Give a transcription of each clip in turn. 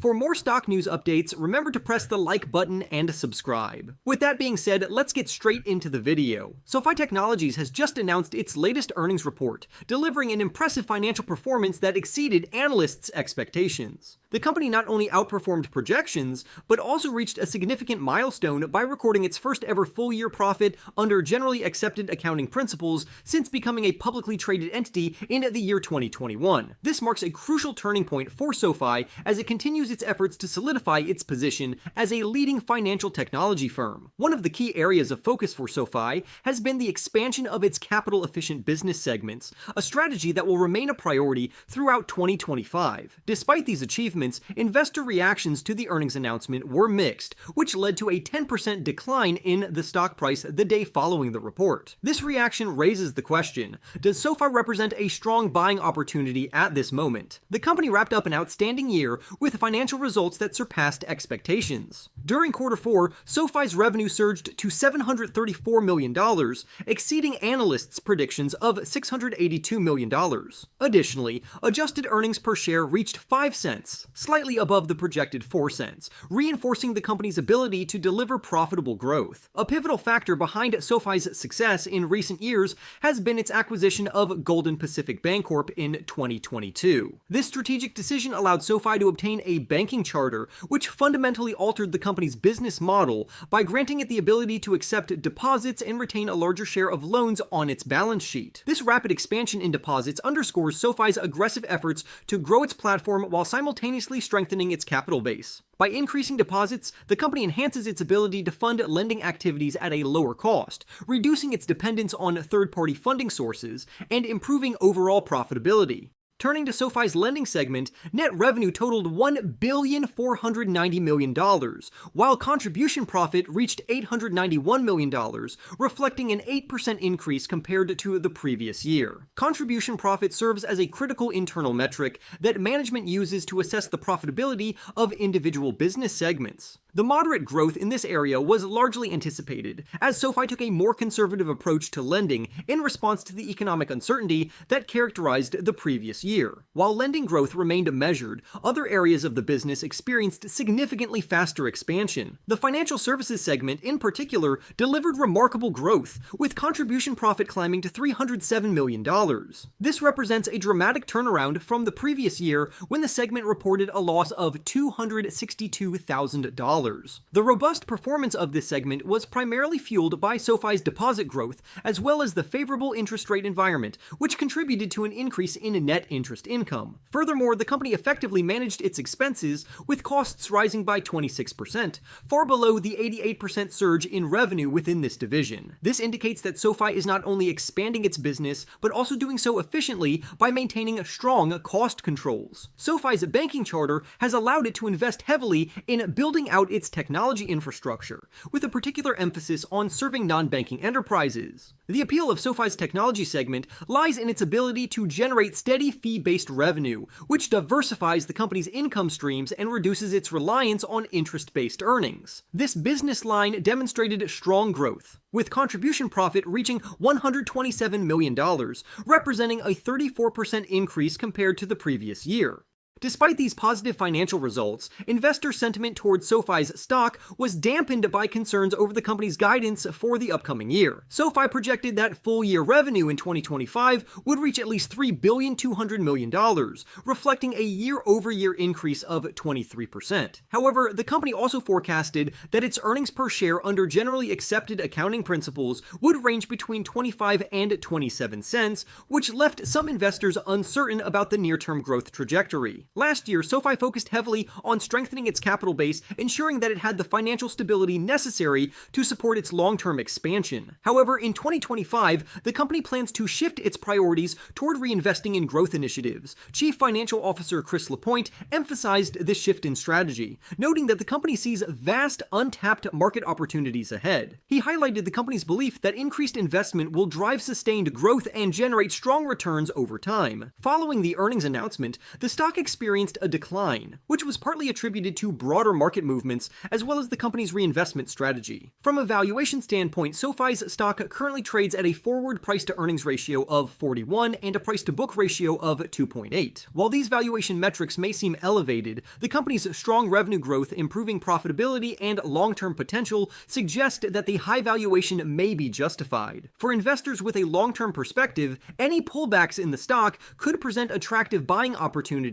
For more stock news updates, remember to press the like button and subscribe. With that being said, let's get straight into the video. SoFi Technologies has just announced its latest earnings report, delivering an impressive financial performance that exceeded analysts' expectations. The company not only outperformed projections, but also reached a significant milestone by recording its first ever full-year profit under generally accepted accounting principles since becoming a publicly traded entity in the year 2021. This marks a crucial turning point for SoFi as it continues its efforts to solidify its position as a leading financial technology firm. One of the key areas of focus for SoFi has been the expansion of its capital-efficient business segments, a strategy that will remain a priority throughout 2025. Despite these achievements, investor reactions to the earnings announcement were mixed, which led to a 10% decline in the stock price the day following the report. This reaction raises the question, does SoFi represent a strong buying opportunity at this moment? The company wrapped up an outstanding year with financial results that surpassed expectations. During Q4, SoFi's revenue surged to $734 million, exceeding analysts' predictions of $682 million. Additionally, adjusted earnings per share reached 5 cents, slightly above the projected 4 cents, reinforcing the company's ability to deliver profitable growth. A pivotal factor behind SoFi's success in recent years has been its acquisition of Golden Pacific Bancorp in 2022. This strategic decision allowed SoFi to obtain a banking charter, which fundamentally altered the company's business model by granting it the ability to accept deposits and retain a larger share of loans on its balance sheet. This rapid expansion in deposits underscores SoFi's aggressive efforts to grow its platform while simultaneously strengthening its capital base. By increasing deposits, the company enhances its ability to fund lending activities at a lower cost, reducing its dependence on third-party funding sources and improving overall profitability. Turning to SoFi's lending segment, net revenue totaled $1,490 million, while contribution profit reached $891 million, reflecting an 8% increase compared to the previous year. Contribution profit serves as a critical internal metric that management uses to assess the profitability of individual business segments. The moderate growth in this area was largely anticipated, as SoFi took a more conservative approach to lending in response to the economic uncertainty that characterized the previous year. While lending growth remained measured, other areas of the business experienced significantly faster expansion. The financial services segment, in particular, delivered remarkable growth, with contribution profit climbing to $307 million. This represents a dramatic turnaround from the previous year when the segment reported a loss of $262,000. The robust performance of this segment was primarily fueled by SoFi's deposit growth, as well as the favorable interest rate environment, which contributed to an increase in net interest income. Furthermore, the company effectively managed its expenses, with costs rising by 26%, far below the 88% surge in revenue within this division. This indicates that SoFi is not only expanding its business, but also doing so efficiently by maintaining strong cost controls. SoFi's banking charter has allowed it to invest heavily in building out its technology infrastructure, with a particular emphasis on serving non-banking enterprises. The appeal of SoFi's technology segment lies in its ability to generate steady fee-based revenue, which diversifies the company's income streams and reduces its reliance on interest-based earnings. This business line demonstrated strong growth, with contribution profit reaching $127 million, representing a 34% increase compared to the previous year. Despite these positive financial results, investor sentiment towards SoFi's stock was dampened by concerns over the company's guidance for the upcoming year. SoFi projected that full-year revenue in 2025 would reach at least $3,200 million, reflecting a year-over-year increase of 23%. However, the company also forecasted that its earnings per share under generally accepted accounting principles would range between 25 and 27 cents, which left some investors uncertain about the near-term growth trajectory. Last year, SoFi focused heavily on strengthening its capital base, ensuring that it had the financial stability necessary to support its long-term expansion. However, in 2025, the company plans to shift its priorities toward reinvesting in growth initiatives. Chief Financial Officer Chris Lapointe emphasized this shift in strategy, noting that the company sees vast untapped market opportunities ahead. He highlighted the company's belief that increased investment will drive sustained growth and generate strong returns over time. Following the earnings announcement, the stock experienced experienced a decline, which was partly attributed to broader market movements as well as the company's reinvestment strategy. From a valuation standpoint, SoFi's stock currently trades at a forward price-to-earnings ratio of 41 and a price-to-book ratio of 2.8. While these valuation metrics may seem elevated, the company's strong revenue growth, improving profitability, and long-term potential suggest that the high valuation may be justified. For investors with a long-term perspective, any pullbacks in the stock could present attractive buying opportunities.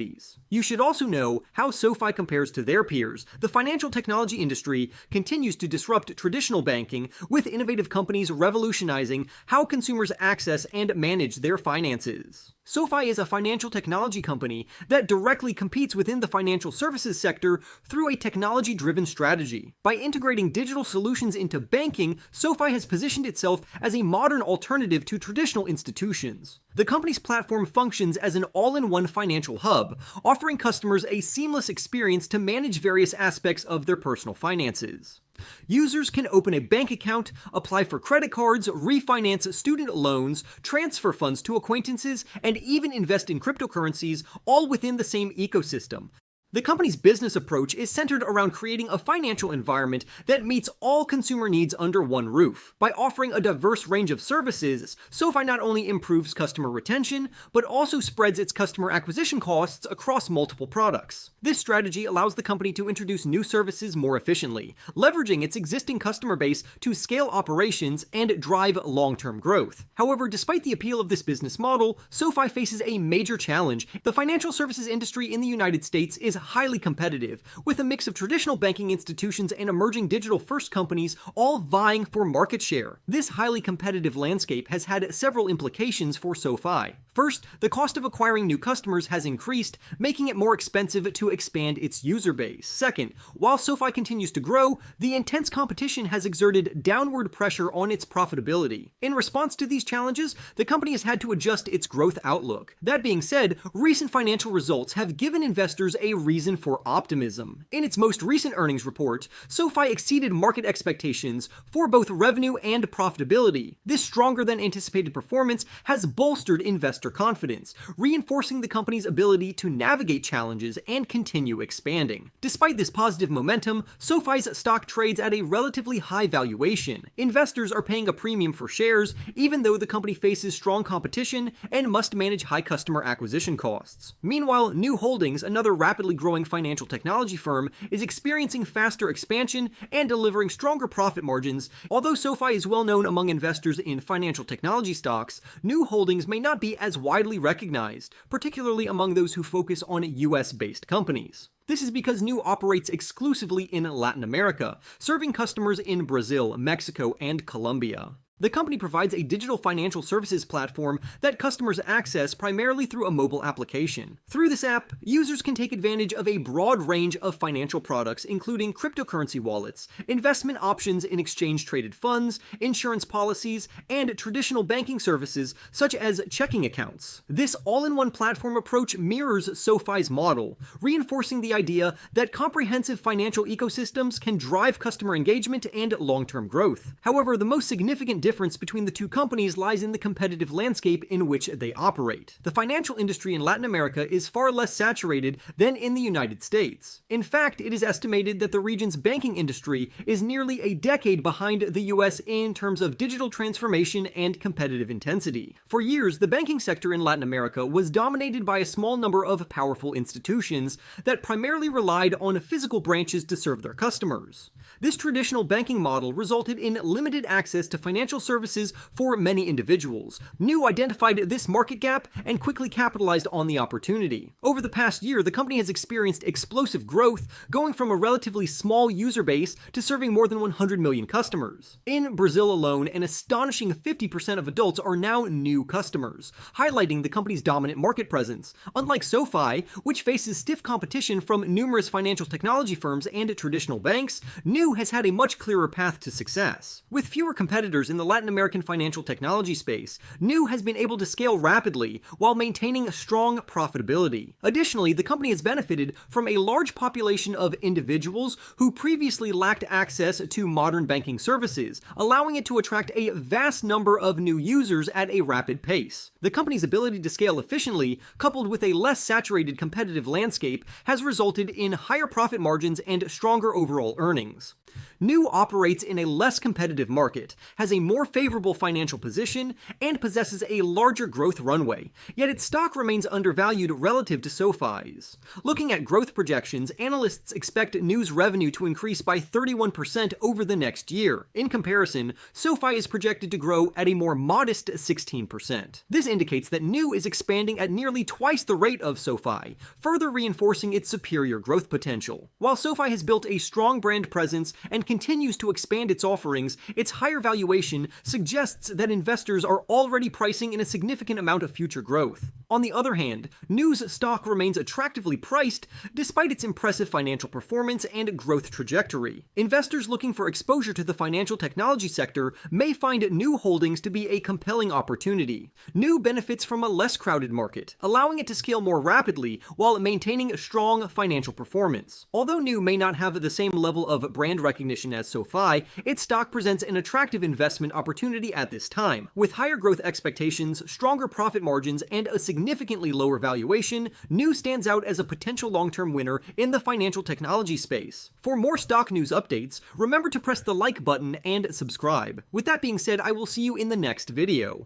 You should also know how SoFi compares to their peers. The financial technology industry continues to disrupt traditional banking, with innovative companies revolutionizing how consumers access and manage their finances. SoFi is a financial technology company that directly competes within the financial services sector through a technology-driven strategy. By integrating digital solutions into banking, SoFi has positioned itself as a modern alternative to traditional institutions. The company's platform functions as an all-in-one financial hub, offering customers a seamless experience to manage various aspects of their personal finances. Users can open a bank account, apply for credit cards, refinance student loans, transfer funds to acquaintances, and even invest in cryptocurrencies, all within the same ecosystem. The company's business approach is centered around creating a financial environment that meets all consumer needs under one roof. By offering a diverse range of services, SoFi not only improves customer retention, but also spreads its customer acquisition costs across multiple products. This strategy allows the company to introduce new services more efficiently, leveraging its existing customer base to scale operations and drive long-term growth. However, despite the appeal of this business model, SoFi faces a major challenge. The financial services industry in the United States is highly competitive, with a mix of traditional banking institutions and emerging digital-first companies all vying for market share. This highly competitive landscape has had several implications for SoFi. First, the cost of acquiring new customers has increased, making it more expensive to expand its user base. Second, while SoFi continues to grow, the intense competition has exerted downward pressure on its profitability. In response to these challenges, the company has had to adjust its growth outlook. That being said, recent financial results have given investors a reason for optimism. In its most recent earnings report, SoFi exceeded market expectations for both revenue and profitability. This stronger than anticipated performance has bolstered investor confidence, reinforcing the company's ability to navigate challenges and continue expanding. Despite this positive momentum, SoFi's stock trades at a relatively high valuation. Investors are paying a premium for shares, even though the company faces strong competition and must manage high customer acquisition costs. Meanwhile, New Holdings, another rapidly growing financial technology firm, is experiencing faster expansion and delivering stronger profit margins. Although SoFi is well known among investors in financial technology stocks, New Holdings may not be as widely recognized, particularly among those who focus on US-based companies. This is because New operates exclusively in Latin America, serving customers in Brazil, Mexico, and Colombia. The company provides a digital financial services platform that customers access primarily through a mobile application. Through this app, users can take advantage of a broad range of financial products, including cryptocurrency wallets, investment options in exchange-traded funds, insurance policies, and traditional banking services such as checking accounts. This all-in-one platform approach mirrors SoFi's model, reinforcing the idea that comprehensive financial ecosystems can drive customer engagement and long-term growth. However, the most significant difference between the two companies lies in the competitive landscape in which they operate. The financial industry in Latin America is far less saturated than in the United States. In fact, it is estimated that the region's banking industry is nearly a decade behind the US in terms of digital transformation and competitive intensity. For years, the banking sector in Latin America was dominated by a small number of powerful institutions that primarily relied on physical branches to serve their customers. This traditional banking model resulted in limited access to financial services for many individuals. New identified this market gap and quickly capitalized on the opportunity. Over the past year, the company has experienced explosive growth, going from a relatively small user base to serving more than 100 million customers. In Brazil alone, an astonishing 50% of adults are now new customers, highlighting the company's dominant market presence. Unlike SoFi, which faces stiff competition from numerous financial technology firms and traditional banks, New has had a much clearer path to success. With fewer competitors in the the Latin American financial technology space, New has been able to scale rapidly while maintaining strong profitability. Additionally, the company has benefited from a large population of individuals who previously lacked access to modern banking services, allowing it to attract a vast number of new users at a rapid pace. The company's ability to scale efficiently, coupled with a less saturated competitive landscape, has resulted in higher profit margins and stronger overall earnings. New operates in a less competitive market, has a more favorable financial position, and possesses a larger growth runway, yet its stock remains undervalued relative to SoFi's. Looking at growth projections, analysts expect New's revenue to increase by 31% over the next year. In comparison, SoFi is projected to grow at a more modest 16%. This indicates that New is expanding at nearly twice the rate of SoFi, further reinforcing its superior growth potential. While SoFi has built a strong brand presence and continues to expand its offerings, its higher valuation suggests that investors are already pricing in a significant amount of future growth. On the other hand, New's stock remains attractively priced despite its impressive financial performance and growth trajectory. Investors looking for exposure to the financial technology sector may find New holdings to be a compelling opportunity. New benefits from a less crowded market, allowing it to scale more rapidly while maintaining strong financial performance. Although New may not have the same level of brand recognition as SoFi, its stock presents an attractive investment opportunity at this time. With higher growth expectations, stronger profit margins, and a significantly lower valuation, New stands out as a potential long-term winner in the financial technology space. For more stock news updates, remember to press the like button and subscribe. With that being said, I will see you in the next video.